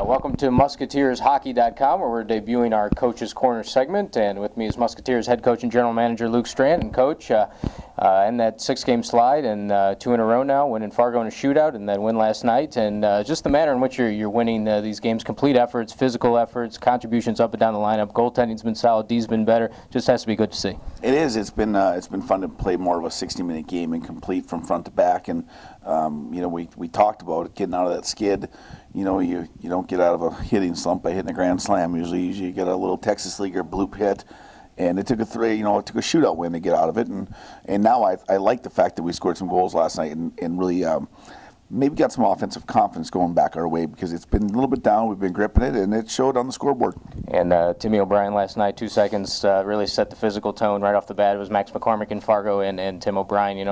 Welcome to MusketeersHockey.com, where we're debuting our Coach's Corner segment. And with me is Musketeers head coach and general manager Luke Strand. And Coach, in that 6-game slide, and 2 in a row now, winning Fargo in a shootout, and then win last night. And just the manner in which you're winning these games, complete efforts, physical efforts, contributions up and down the lineup. Goaltending's been solid, D's been better. Just has to be good to see. It is. It's been fun to play more of a 60-minute game and complete from front to back. And we talked about getting out of that skid. You don't get out of a hitting slump by hitting a grand slam. Usually you get a little Texas Leaguer bloop hit, and it took a shootout win to get out of it. And now I like the fact that we scored some goals last night and really maybe got some offensive confidence going back our way, because it's been a little bit down. We've been gripping it, and it showed on the scoreboard. And Timmy O'Brien last night, 2 seconds, really set the physical tone right off the bat. It was Max McCormick in Fargo and Tim O'Brien.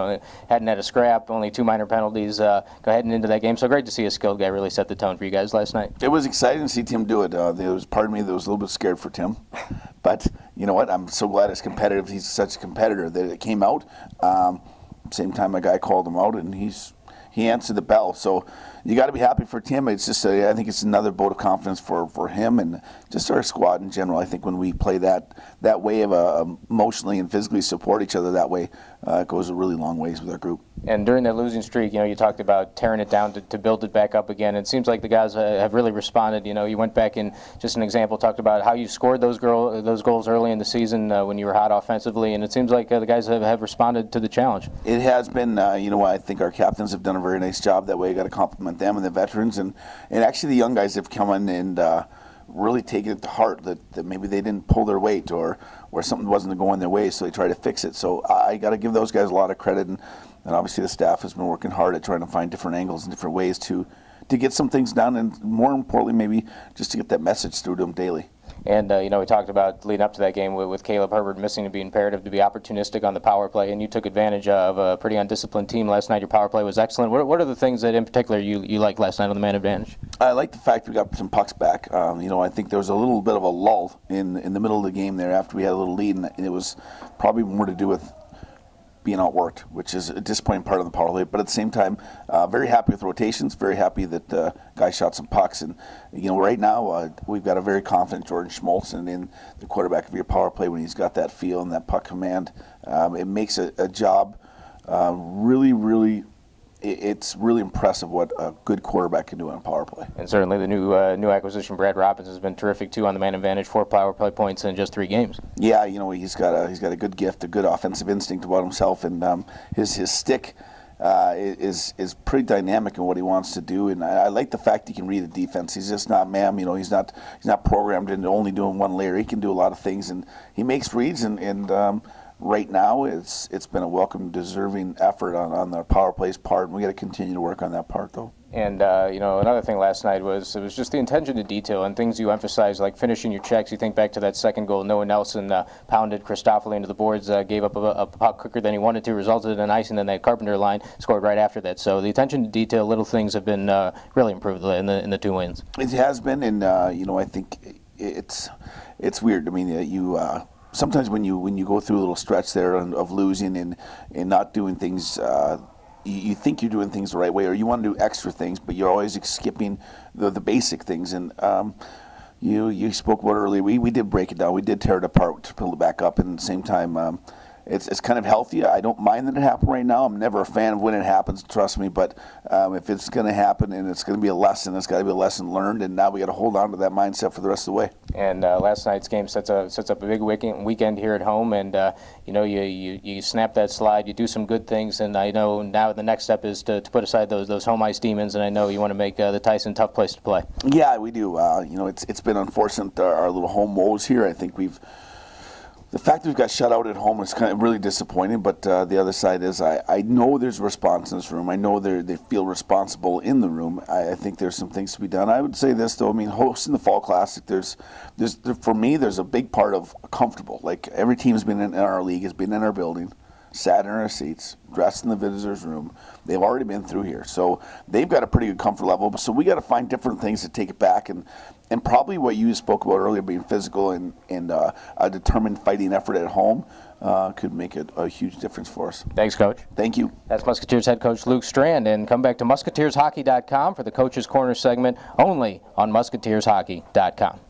Hadn't had a scrap, only 2 minor penalties heading into that game. So great to see a skilled guy really set the tone for you guys last night. It was exciting to see Tim do it. There was part of me that was a little bit scared for Tim. But you know what? I'm so glad it's competitive. He's such a competitor that it came out. Same time a guy called him out, and he answered the bell. So you got to be happy for Tim. It's just I think it's another vote of confidence for him and just our squad in general. I think when we play that way of emotionally and physically support each other that way, it goes a really long ways with our group. And during that losing streak, you talked about tearing it down to build it back up again. It seems like the guys have really responded. You went back and, just an example, talked about how you scored those goals early in the season when you were hot offensively, and it seems like the guys have responded to the challenge. It has been, I think our captains have done a very nice job that way. You got to compliment them and the veterans, and actually the young guys have come in and really taken it to heart that maybe they didn't pull their weight or something wasn't going their way, so they try to fix it. So I got to give those guys a lot of credit, and obviously the staff has been working hard at trying to find different angles and different ways to get some things done, and more importantly maybe just to get that message through to them daily. And we talked about leading up to that game with Caleb Herbert missing, to be imperative to be opportunistic on the power play, and you took advantage of a pretty undisciplined team last night. Your power play was excellent. What are the things that in particular you liked last night on the man advantage? I like the fact we got some pucks back. I think there was a little bit of a lull in the middle of the game there after we had a little lead, and it was probably more to do with being outworked, which is a disappointing part of the power play. But at the same time, very happy with rotations, very happy that guys shot some pucks. And, right now we've got a very confident Jordan Schmaltz, and in the quarterback of your power play, when he's got that feel and that puck command, it makes a job really it's really impressive what a good quarterback can do on a power play. And certainly the new acquisition, Brad Robbins, has been terrific too on the man advantage. 4 power play points in just 3 games. Yeah, he's got a good gift, a good offensive instinct about himself, and his stick is pretty dynamic in what he wants to do. And I like the fact he can read a defense. He's just not he's not programmed into only doing one layer. He can do a lot of things, and he makes reads and right now, it's been a welcome, deserving effort on the power play's part, and we got to continue to work on that part, though. And another thing last night was just the attention to detail and things you emphasize, like finishing your checks. You think back to that second goal, Noah Nelson pounded Christoffoli into the boards, gave up a puck quicker than he wanted to, resulted in an icing, and then that Carpenter line scored right after that. So the attention to detail, little things have been really improved in the 2 wins. It has been, and I think it's weird. I mean, sometimes when you go through a little stretch there of losing and not doing things, you think you're doing things the right way, or you want to do extra things, but you're always skipping the basic things. And you spoke about earlier, we did break it down, we did tear it apart to build it back up, and at the same time, it's kind of healthy. I don't mind that it happened right now. I'm never a fan of when it happens, trust me, but if it's going to happen and it's going to be a lesson, it's got to be a lesson learned, and now we got to hold on to that mindset for the rest of the way. And last night's game sets up a big weekend here at home, and you snap that slide, you do some good things, and I know now the next step is to put aside those home ice demons, and I know you want to make the Tyson a tough place to play. Yeah, we do. It's been unfortunate, our little home woes here. I think the fact that we've got shut out at home is kind of really disappointing, but the other side is I know there's a response in this room. I know they feel responsible in the room. I think there's some things to be done. I would say this, though. I mean, hosting the Fall Classic, for me, there's a big part of comfortable. Like, every team's been in our league, has been in our building. sat in our seats, dressed in the visitors' room. They've already been through here, so they've got a pretty good comfort level. So we got to find different things to take it back, and probably what you spoke about earlier, being physical and a determined fighting effort at home, could make a huge difference for us. Thanks, Coach. Thank you. That's Musketeers head coach Luke Strand, and come back to MusketeersHockey.com for the Coach's Corner segment only on MusketeersHockey.com.